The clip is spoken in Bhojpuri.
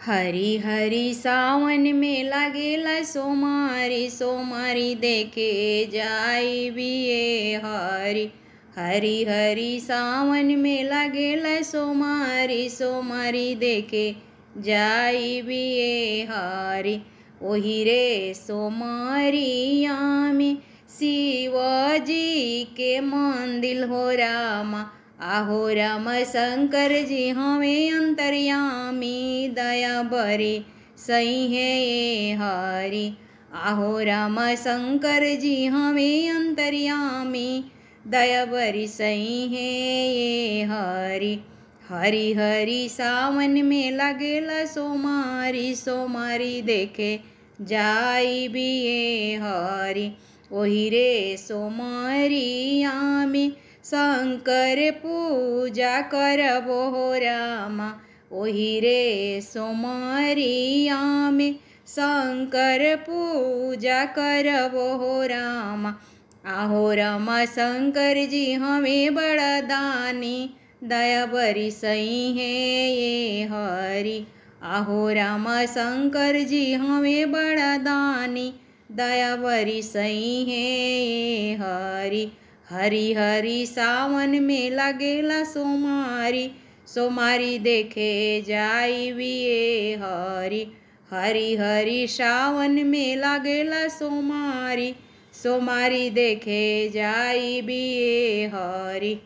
हरी हरी सावन में लागेला सोमारी, सोमारी देखे जाई बिये हरी। हरी हरी सावन में लागेला सोमारी, सोमारी देखे जाई बिये हरी। ओही रे सोमारिया में शिवजी के मंदिर हो रामा। आहो राम शंकर जी हमें अंतर्यामी, दया बरे सही है ये हरि। आहो राम शंकर जी हमें अंतर्यामी, दया बरी सही है ये हरि। हरी हरी सावन में लगेला सोमारी, सोमारी देखे जाई भी ये हरि। ओही रे सोमारिया में शंकर पूजा करबो हो रामा। ओही रे सोमारिया में शंकर पूजा करबो हो रामा। आहो रामा शंकर जी हमें बड़ा दानी, दया बरी सही है ये हरि। आहो रामा शंकर जी हमें बड़ा दानी, दया बरी सही है ये हरि। हरी हरी सावन में लगेला सोमारी, सोमारी देखे जाई बिये हरि। हरी हरी सावन में लगेला सोमारी, सोमारी देखे जाई बिये हरि।